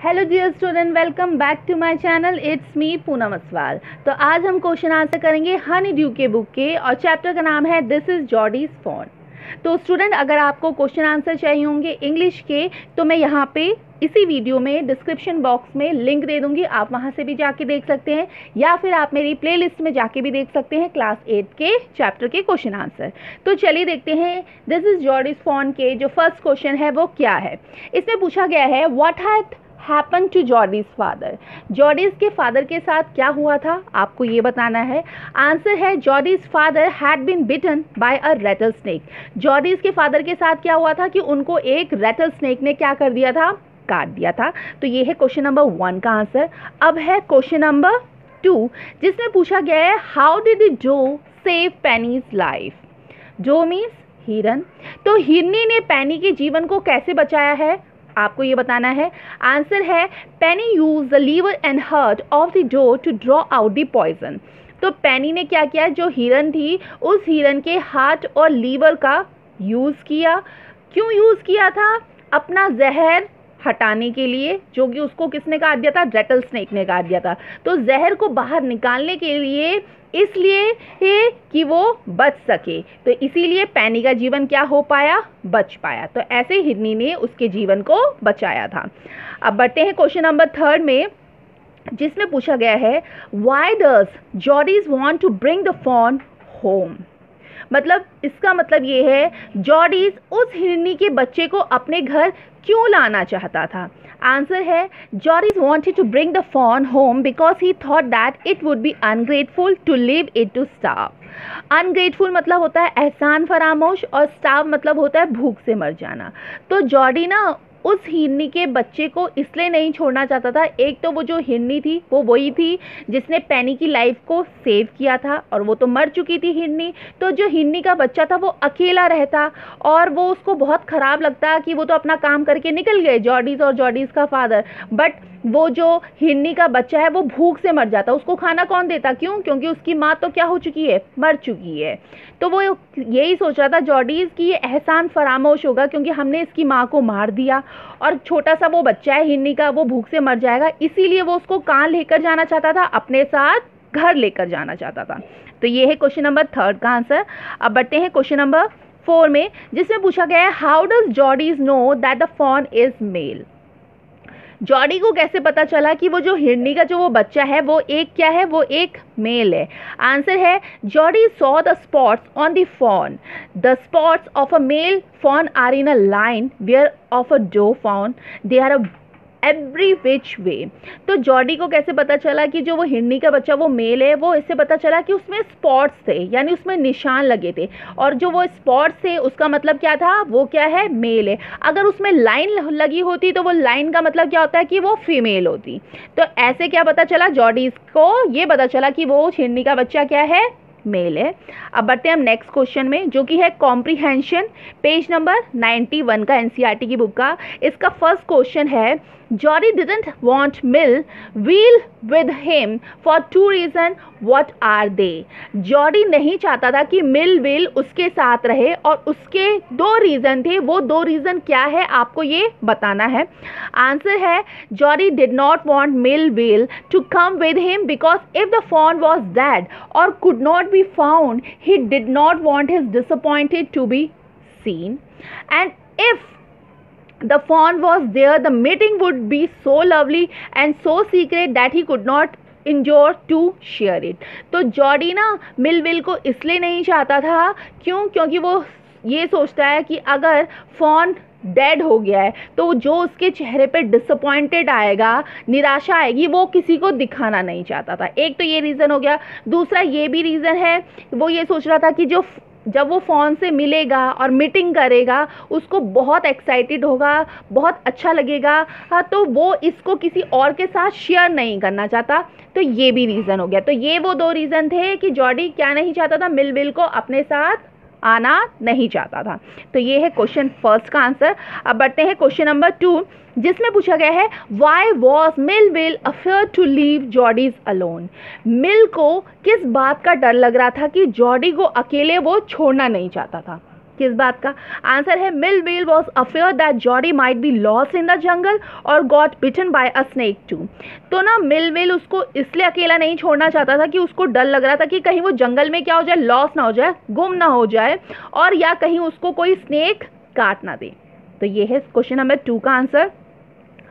Hello dear student, welcome back to my channel. It's me Poonam Aswal. तो आज हम question answer करेंगे हनी ड्यू के बुक के, और चैप्टर का नाम है दिस इज जॉडीज फोन। तो स्टूडेंट, अगर आपको क्वेश्चन आंसर चाहिए होंगे इंग्लिश के, तो मैं यहाँ पे इसी वीडियो में डिस्क्रिप्शन बॉक्स में लिंक दे दूंगी, आप वहाँ से भी जाके देख सकते हैं, या फिर आप मेरी प्लेलिस्ट में जाके भी देख सकते हैं क्लास 8 के चैप्टर के क्वेश्चन आंसर। तो चलिए देखते हैं दिस इज जॉडीज फोन के जो फर्स्ट क्वेश्चन है वो क्या है। इसमें पूछा गया है what had happen to Jody's father. Jody's के फादर के साथ क्या हुआ था, आपको ये बताना है। आंसर है Jody's father had been bitten by a rattle snake. Jody's के फादर के साथ क्या हुआ था कि उनको एक रेटल स्नेक ने क्या कर दिया था, काट दिया था। तो ये है क्वेश्चन नंबर 1 का आंसर। अब है क्वेश्चन नंबर 2, जिसमें पूछा गया है how did doe save Penny's life. Doe means हिरन। तो हिरनी ने पेनी के जीवन को कैसे बचाया है, आपको ये बताना है। आंसर है Penny use the liver and heart of the doe to draw out the poison. तो पेनी ने क्या किया, जो हिरन थी उस हिरन के हार्ट और लीवर का यूज़ किया। क्यों यूज़ किया था, अपना जहर हटाने के लिए, जो कि उसको किसने काट दिया था, रेटल स्नेक ने काट दिया था। तो जहर को बाहर निकालने के लिए, इसलिए कि वो बच सके, तो इसीलिए पेनी का जीवन क्या हो पाया, बच पाया। तो ऐसे हिरनी ने उसके जीवन को बचाया था। अब बढ़ते हैं क्वेश्चन नंबर 3 में, जिसमें पूछा गया है why does Jody's want to bring the fawn home. मतलब इसका मतलब ये है जॉडीज उस हिरनी के बच्चे को अपने घर क्यों लाना चाहता था। आंसर है Jody's wanted to bring the fawn home because he thought that it would be ungrateful to leave it to starve. Ungrateful मतलब होता है एहसान फरामोश, और स्टार्व मतलब होता है भूख से मर जाना। तो जॉडी ना उस हिरनी के बच्चे को इसलिए नहीं छोड़ना चाहता था। एक तो वो जो हिरनी थी वो वही थी जिसने पेनी की लाइफ को सेव किया था, और वो तो मर चुकी थी हिरनी। तो जो हिरनी का बच्चा था वो अकेला रहता, और वो उसको बहुत ख़राब लगता कि वो तो अपना काम करके निकल गए जॉडीज़ और जॉडीज़ का फादर, बट वो जो हिरनी का बच्चा है वो भूख से मर जाता। उसको खाना कौन देता, क्यों, क्योंकि उसकी माँ तो क्या हो चुकी है, मर चुकी है। तो वो यही सोच रहा था जॉडीज़ की ये एहसान फरामोश होगा क्योंकि हमने इसकी माँ को मार दिया, और छोटा सा वो बच्चा है हिरनी का, वो भूख से मर जाएगा, इसीलिए वो उसको कहाँ लेकर जाना चाहता था, अपने साथ घर लेकर जाना चाहता था। तो ये है क्वेश्चन नंबर 3 का आंसर। अब बढ़ते हैं क्वेश्चन नंबर 4 में, जिसमें पूछा गया है how does Jody's know that the fawn is male. Jody को कैसे पता चला कि वो जो हिरनी का जो वो बच्चा है वो एक क्या है, वो एक मेल है। आंसर है Jody saw the spots on the fawn. The spots of a male fawn are in a line where of a doe fawn they are a every which way. तो जॉडी को कैसे पता चला कि जो वो हिरनी का बच्चा वो मेल है, वो इससे पता चला कि उसमें स्पॉट्स थे, यानी उसमें निशान लगे थे, और जो वो स्पॉट्स थे उसका मतलब क्या था, वो क्या है, मेल है। अगर उसमें लाइन लगी होती तो वो लाइन का मतलब क्या होता है कि वो फीमेल होती। तो ऐसे क्या पता चला, जॉडीज को ये पता चला कि वो हिरनी का बच्चा क्या है, मेल है। अब बढ़ते हैं हम नेक्स्ट क्वेश्चन में, जो कि है कॉम्प्रीहेंशन, पेज नंबर 91 का एनसीईआरटी की बुक का। इसका फर्स्ट क्वेश्चन है Jody didn't want Mill Wheel with him for 2 reason, what are they. Jody नहीं चाहता था कि मिल व्हील उसके साथ रहे, और उसके 2 रीजन थे। वो 2 रीजन क्या है, आपको ये बताना है। आंसर है Jody did not want Mill Wheel to come with him because if the fawn was dead or could not be found he did not want his disappointed to be seen, and if the fawn was there the meeting would be so lovely and so secret that he could not endure to share it। तो Jordi ना Millville को इसलिए नहीं चाहता था, क्यों, क्योंकि वो ये सोचता है कि अगर फॉन डेड हो गया है तो जो उसके चेहरे पे डिसअपॉइंटेड आएगा, निराशा आएगी, वो किसी को दिखाना नहीं चाहता था। एक तो ये रीज़न हो गया। दूसरा ये भी रीज़न है, वो ये सोच रहा था कि जब वो फ़ोन से मिलेगा और मीटिंग करेगा उसको बहुत एक्साइटेड होगा, बहुत अच्छा लगेगा, हाँ, तो वो इसको किसी और के साथ शेयर नहीं करना चाहता। तो ये भी रीज़न हो गया। तो ये वो 2 रीज़न थे कि जॉडी क्या नहीं चाहता था, मिलविल को अपने साथ आना नहीं चाहता था। तो ये है क्वेश्चन फर्स्ट का आंसर। अब बढ़ते हैं क्वेश्चन नंबर 2, जिसमें पूछा गया है why was Millwheel afraid to leave Jody's alone. Mill को किस बात का डर लग रहा था कि जॉडी को अकेले वो छोड़ना नहीं चाहता था। किस बात का? आंसर है Millwheel was afraid that Jody might be lost in the jungle or got bitten by a snake too. तो ना मिलविल उसको इसलिए अकेला नहीं छोड़ना चाहता था कि उसको डर लग रहा था कि कहीं वो जंगल में क्या हो जाए, लॉस ना हो जाए, गुम ना हो जाए, और या कहीं उसको कोई स्नेक काट ना दे। तो ये है क्वेश्चन नंबर 2 का आंसर।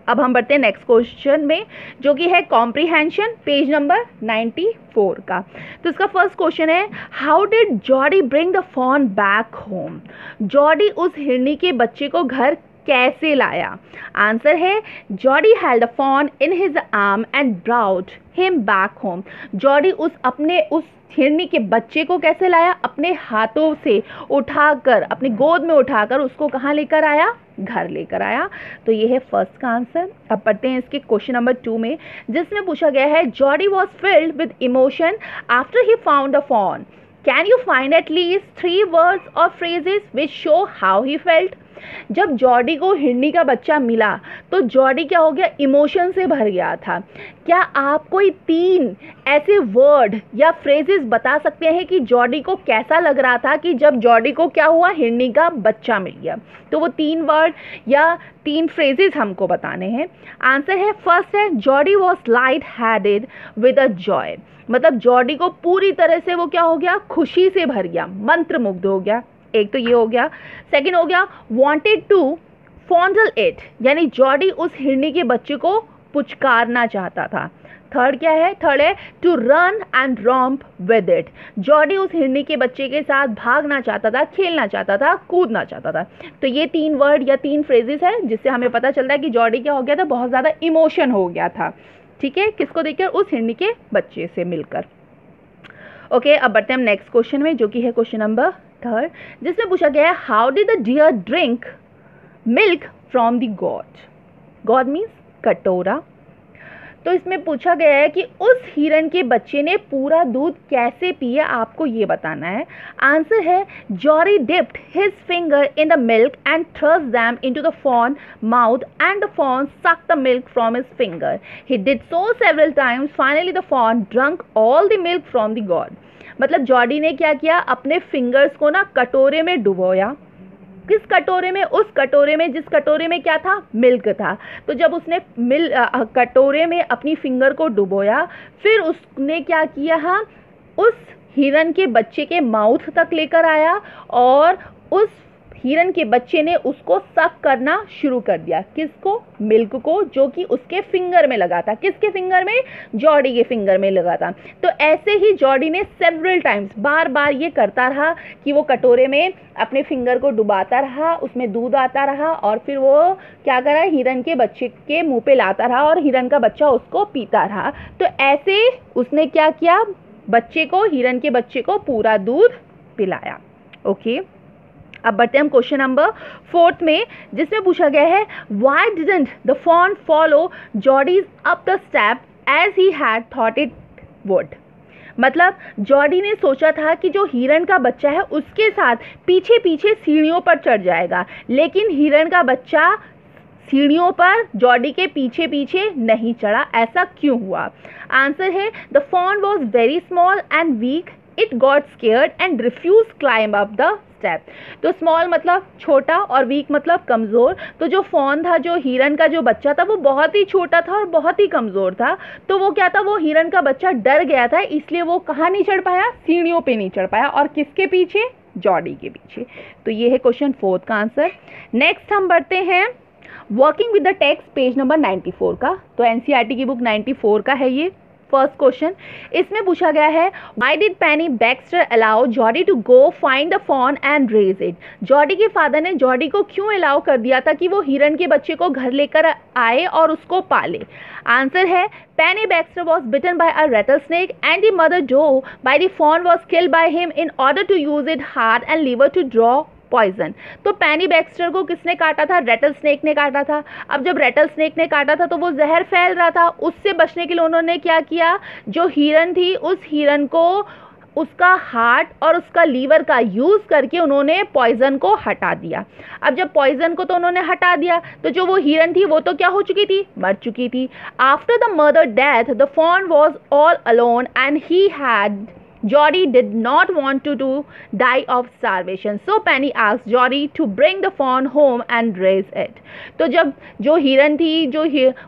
अब हम बढ़ते हैं नेक्स्ट क्वेश्चन में, जो कि है कॉम्प्रीहेंशन, पेज नंबर 94 का। तो इसका फर्स्ट क्वेश्चन है, how did Jody bring the fawn back home? Jody उस हिरनी के बच्चे को घर कैसे लाया? आंसर है, Jody held the fawn in his arm and brought him back home. Jody उस हिरनी के बच्चे को कैसे लाया? अपने हाथों से उठाकर, अपनी गोद में उठाकर उसको कहाँ लेकर आया? घर लेकर आया। तो ये है फर्स्ट का आंसर। अब पढ़ते हैं इसके क्वेश्चन नंबर 2 में, जिसमें पूछा गया है, Jody was filled with emotion after he found the fawn. Can you find at least 3 words or phrases which show how he felt? जब जॉडी को हिरनी का बच्चा मिला तो जॉडी क्या हो गया? इमोशन से भर गया था। क्या आप कोई 3 ऐसे वर्ड या फ्रेजेस बता सकते हैं कि जॉडी को कैसा लग रहा था कि जब जॉडी को क्या हुआ? हिरनी का बच्चा मिल गया। तो वो 3 वर्ड या 3 फ्रेजेस हमको बताने हैं। आंसर है, फर्स्ट है, Jody was light headed with a joy. मतलब जॉडी को पूरी तरह से वो क्या हो गया? खुशी से भर गया, मंत्रमुग्ध हो गया। एक तो ये हो गया। सेकंड हो गया, वांटेड टू फॉन्डल इट, यानी जॉडी उस हिरनी के बच्चे को पुचकारना चाहता था। थर्ड क्या है? थर्ड है, to run and romp with it. Jody उस हिरनी के बच्चे के साथ भागना चाहता था, खेलना चाहता था, कूदना चाहता था। तो ये 3 वर्ड या 3 फ्रेजेस है जिससे हमें पता चलता है कि जॉडी क्या हो गया था? बहुत ज़्यादा इमोशन हो गया था। ठीक है, किसको देखकर? उस हिरनी के बच्चे से मिलकर। ओके, अब बढ़ते हैं हम नेक्स्ट क्वेश्चन में, जो कि है क्वेश्चन नंबर 3, जिसमें पूछा गया है, how did the deer drink milk from the gourd? Gourd means कटोरा। तो इसमें पूछा गया है कि उस हिरन के बच्चे ने पूरा दूध कैसे पिया, आपको ये बताना है। आंसर है, Jody dipped his finger in the milk and thrust them into the fawn mouth and the fawn sucked the milk from his finger. He did so several times, finally the fawn drunk all the milk from the gourd. मतलब Jody ने क्या किया? अपने fingers को ना कटोरे में डुबोया। किस कटोरे में? उस कटोरे में जिस कटोरे में क्या था? मिल्क था। तो जब उसने कटोरे में अपनी फिंगर को डुबोया, फिर उसने क्या किया? हाँ, उस हिरन के बच्चे के माउथ तक लेकर आया और उस हिरन के बच्चे ने उसको सक करना शुरू कर दिया। किसको? मिल्क को, जो कि उसके फिंगर में लगा था। किसके फिंगर में? जॉडी के फिंगर में लगा था। तो ऐसे ही जॉडी ने सेवरल टाइम्स, बार बार ये करता रहा कि वो कटोरे में अपने फिंगर को डुबाता रहा, उसमें दूध आता रहा और फिर वो क्या करा? हिरन के बच्चे के मुंह पे लाता रहा और हिरन का बच्चा उसको पीता रहा। तो ऐसे उसने क्या किया? बच्चे को, हिरन के बच्चे को पूरा दूध पिलाया। ओके, अब बढ़ते हैं हम क्वेश्चन नंबर 4 में, जिसमें पूछा गया है, why didn't the fawn follow Jody's up the step as he had thought it would? मतलब जॉडी ने सोचा था कि जो हिरन का बच्चा है उसके साथ पीछे पीछे सीढ़ियों पर चढ़ जाएगा, लेकिन हिरन का बच्चा सीढ़ियों पर जॉडी के पीछे पीछे नहीं चढ़ा। ऐसा क्यों हुआ? आंसर है, the fawn was very small and weak, it got scared and refuse climb up the step. तो स्मॉल मतलब छोटा और वीक मतलब कमज़ोर। तो जो फॉन था, जो हिरन का जो बच्चा था, वो बहुत ही छोटा था और बहुत ही कमज़ोर था। तो वो क्या था? वो हिरन का बच्चा डर गया था, इसलिए वो कहाँ नहीं चढ़ पाया? सीढ़ियों पे नहीं चढ़ पाया। और किसके पीछे? जॉडी के पीछे। तो ये है क्वेश्चन 4 का आंसर। नेक्स्ट हम बढ़ते हैं working with the text, page number 94 का। तो एनसीईआरटी की बुक 94 का है ये फर्स्ट क्वेश्चन। इसमें पूछा गया है, why did Penny Baxter allow Jody to go find the fawn and raise it? Jody के फादर ने जॉडी को क्यों अलाउ कर दिया था कि वो हिरन के बच्चे को घर लेकर आए और उसको पाले? आंसर है, Penny Baxter was bitten by a rattle snake and the mother doe by the fawn was killed by him in order to use it heart and liver to draw poison. तो Penny Baxter को किसने काटा था? Ratle snake ने काटा था। अब जब रेटल स्नेक ने काटा था तो वो जहर फैल रहा था। उससे बचने के लिए उन्होंने क्या किया? जो हिरन थी, उस हिरन को उसका हार्ट और उसका लीवर का यूज़ करके उन्होंने पॉइजन को हटा दिया। अब जब पॉइजन को तो उन्होंने हटा दिया, तो जो वो हिरन थी वो तो क्या हो चुकी थी? मर चुकी थी। After the mother death the fawn was all alone and he had Geordie did not want to die of starvation, so Penny asked Geordie to bring the fawn home and raise it. तो जब जो हिरन थी,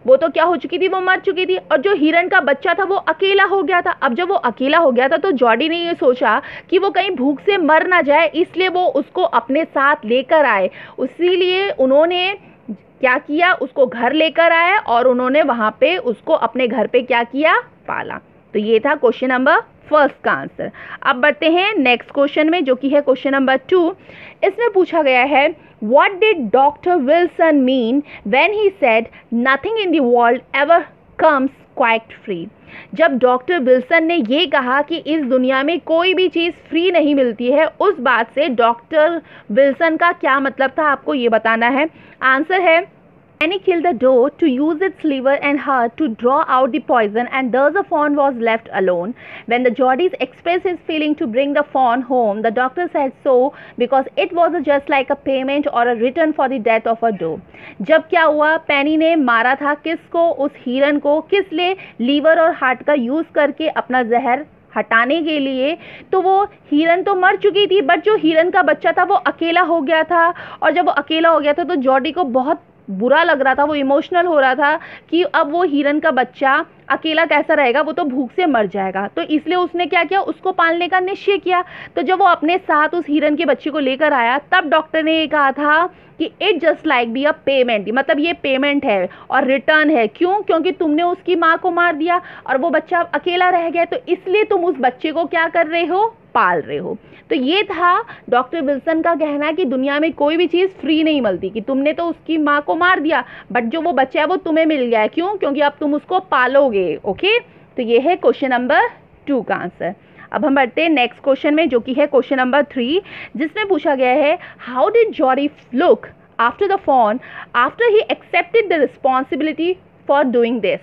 वो तो क्या हो चुकी थी, वो मर चुकी थी, और जो हिरन का बच्चा था वो अकेला हो गया था। अब जब वो अकेला हो गया था तो जॉर्डी ने ये सोचा कि वो कहीं भूख से मर ना जाए, इसलिए वो उसको अपने साथ लेकर आए। इसीलिए उन्होंने क्या किया, उसको घर लेकर आया और उन्होंने वहाँ पे उसको अपने घर पे क्या किया, पाला। तो ये था क्वेश्चन नंबर फर्स्ट का आंसर। अब बढ़ते हैं नेक्स्ट क्वेश्चन में, जो कि है क्वेश्चन नंबर 2। इसमें पूछा गया है, what did doctor Wilson mean when he said nothing in the world ever comes quite free. जब डॉक्टर विल्सन ने ये कहा कि इस दुनिया में कोई भी चीज़ फ्री नहीं मिलती है, उस बात से डॉक्टर विल्सन का क्या मतलब था, आपको ये बताना है। आंसर है, Penny killed the doe to use its liver and heart to draw out the poison, and thus the fawn was left alone. When the Geordies expressed his feeling to bring the fawn home, the doctor said so because it was just like a payment or a return for the death of a doe. जब क्या हुआ, पेनी ने मारा था किसको, उस हिरन को, किस लिए, लीवर और हार्ट का यूज़ करके अपना जहर हटाने के लिए। तो वो हिरन तो मर चुकी थी, बट जो हिरन का बच्चा था वो अकेला हो गया था, और जब वो अकेला हो गया था तो जॉर्डी को बहुत बुरा लग रहा था, वो इमोशनल हो रहा था कि अब वो हिरन का बच्चा अकेला कैसा रहेगा, वो तो भूख से मर जाएगा। तो इसलिए उसने क्या किया, उसको पालने का निश्चय किया। तो जब वो अपने साथ उस हिरन के बच्चे को लेकर आया, तब डॉक्टर ने ये कहा था कि it just like be a payment, मतलब ये पेमेंट है और रिटर्न है। क्यों? क्योंकि तुमने उसकी माँ को मार दिया और वो बच्चा अकेला रह गया, तो इसलिए तुम उस बच्चे को क्या कर रहे हो, पाल रहे हो। तो ये था डॉक्टर विल्सन का कहना कि दुनिया में कोई भी चीज़ फ्री नहीं मिलती, कि तुमने तो उसकी माँ को मार दिया, बट जो वो बच्चा है वो तुम्हें मिल गया है। क्यों? क्योंकि अब तुम उसको पालोगे। ओके, तो ये है क्वेश्चन नंबर 2 का आंसर। अब हम बढ़ते हैं नेक्स्ट क्वेश्चन में, जो कि है क्वेश्चन नंबर 3, जिसमें पूछा गया है, how did Jody look after the fawn after he accepted the responsibility for doing this.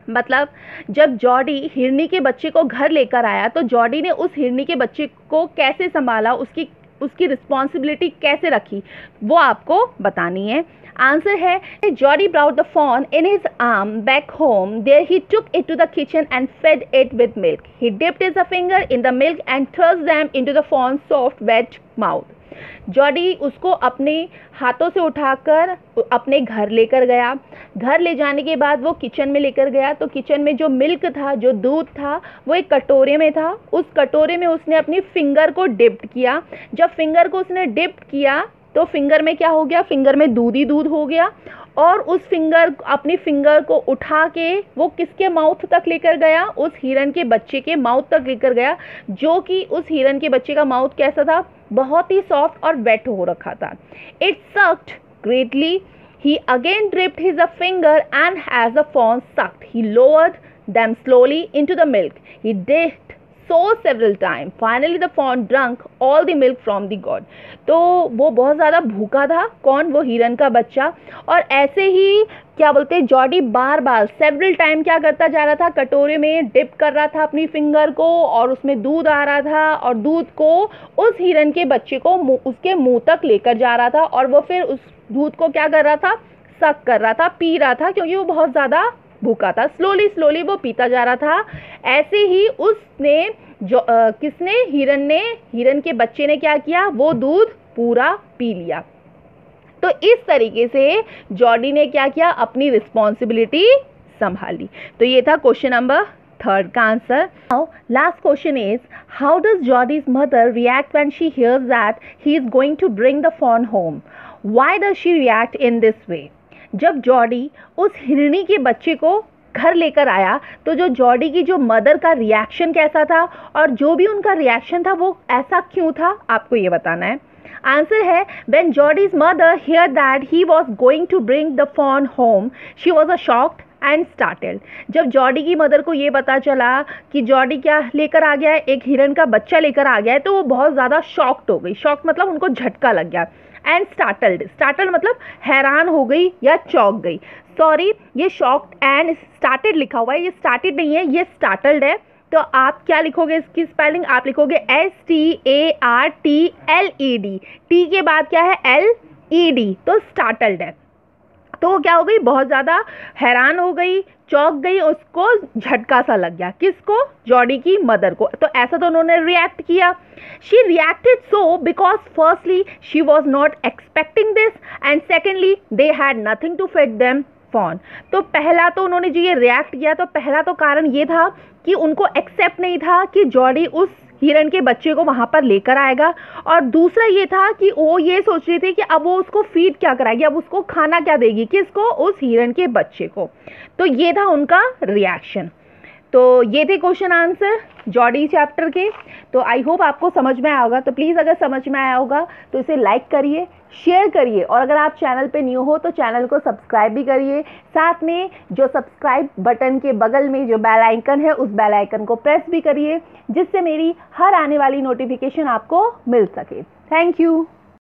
मतलब जब जॉर्डी हिरनी के बच्चे को घर लेकर आया, तो जॉर्डी ने उस हिरनी के बच्चे को कैसे संभाला, उसकी रिस्पॉन्सिबिलिटी कैसे रखी, वो आपको बतानी है। आंसर है, Jody brought the fawn in his arm back home, there he took it to the kitchen and fed it with milk. He dipped his finger in the milk and thrust them into the fawn soft wet mouth. Jody उसको अपने हाथों से उठाकर अपने घर लेकर गया। घर ले जाने के बाद वो किचन में लेकर गया, तो किचन में जो मिल्क था, जो दूध था, वो एक कटोरे में था। उस कटोरे में उसने अपनी फिंगर को डिप्ट किया। जब फिंगर को उसने डिप्ट किया तो फिंगर में क्या हो गया, फिंगर में दूध ही दूध हो गया, और उस अपनी फिंगर को उठा के वो किसके माउथ तक लेकर गया, उस हिरन के बच्चे के माउथ तक लेकर गया, जो कि उस हिरन के बच्चे का माउथ कैसा था, बहुत ही सॉफ्ट और वेट हो रखा था। It sucked greatly, he again dipped his finger, and as the fawn sucked, he lowered them slowly into the milk. He did so several times. Finally the fawn drank all the milk from the gourd. तो वो बहुत ज़्यादा भूखा था, कौन, वो हिरन का बच्चा। और ऐसे ही क्या बोलते हैं, जॉर्डी बार बार सेवरल टाइम क्या करता जा रहा था, कटोरे में डिप कर रहा था अपनी फिंगर को, और उसमें दूध आ रहा था, और दूध को उस हिरन के बच्चे को उसके मुंह तक लेकर जा रहा था, और वो फिर उस दूध को क्या कर रहा था, सक कर रहा था, पी रहा था, क्योंकि वो बहुत ज़्यादा भूखा था। स्लोली स्लोली वो पीता जा रहा था। ऐसे ही उसने किसने, हिरन के बच्चे ने क्या किया, वो दूध पूरा पी लिया। तो इस तरीके से जॉर्डी ने क्या किया, अपनी रिस्पॉन्सिबिलिटी संभाली। तो ये था क्वेश्चन नंबर 3 का answer. Now last question is, how does Jordy's mother react when she hears that he is going to bring the fawn home? Why does she react in this way? जब Jordy उस हिरनी के बच्चे को घर लेकर आया, तो जो जॉर्डी की जो मदर का रिएक्शन कैसा था, और जो भी उनका रिएक्शन था वो ऐसा क्यों था, आपको ये बताना है। आंसर है, when Geordie's mother heard that he was going to bring the fawn home, she was shocked and startled. जब जॉर्डी की मदर को ये पता चला कि जॉर्डी क्या लेकर आ गया है, एक हिरन का बच्चा लेकर आ गया है, तो वो बहुत ज़्यादा शॉक्ड हो गई। शॉक मतलब उनको झटका लग गया। एंड स्टार्टल्ड मतलब हैरान हो गई या चौंक गई। सॉरी, ये शॉक्ड एंड स्टार्टेड लिखा हुआ है, ये स्टार्टेड नहीं है, ये स्टार्टल्ड है। तो आप क्या लिखोगे, इसकी स्पेलिंग आप लिखोगे STARTLED। टी के बाद क्या है, LED, तो स्टार्टल्ड है। तो वो क्या हो गई, बहुत ज़्यादा हैरान हो गई, चौंक गई, उसको झटका सा लग गया। किसको? जॉडी की मदर को। तो ऐसा तो उन्होंने रिएक्ट किया। She reacted so because firstly she was not expecting this and secondly they had nothing to feed them fawn. तो पहला तो उन्होंने जो ये रिएक्ट किया, तो पहला तो कारण ये था कि उनको एक्सेप्ट नहीं था कि जॉडी उस हिरन के बच्चे को वहाँ पर लेकर आएगा, और दूसरा ये था कि वो ये सोच रही थी कि अब वो उसको फीड क्या कराएगी, अब उसको खाना क्या देगी, किसको? उस हिरन के बच्चे को। तो ये था उनका रिएक्शन। तो ये थे क्वेश्चन आंसर जॉडी चैप्टर के। तो आई होप आपको समझ में आया होगा। तो प्लीज़ अगर समझ में आया होगा तो इसे लाइक करिए, शेयर करिए, और अगर आप चैनल पे न्यू हो तो चैनल को सब्सक्राइब भी करिए। साथ में जो सब्सक्राइब बटन के बगल में जो बेल आइकन है, उस बेल आइकन को प्रेस भी करिए, जिससे मेरी हर आने वाली नोटिफिकेशन आपको मिल सके। Thank you.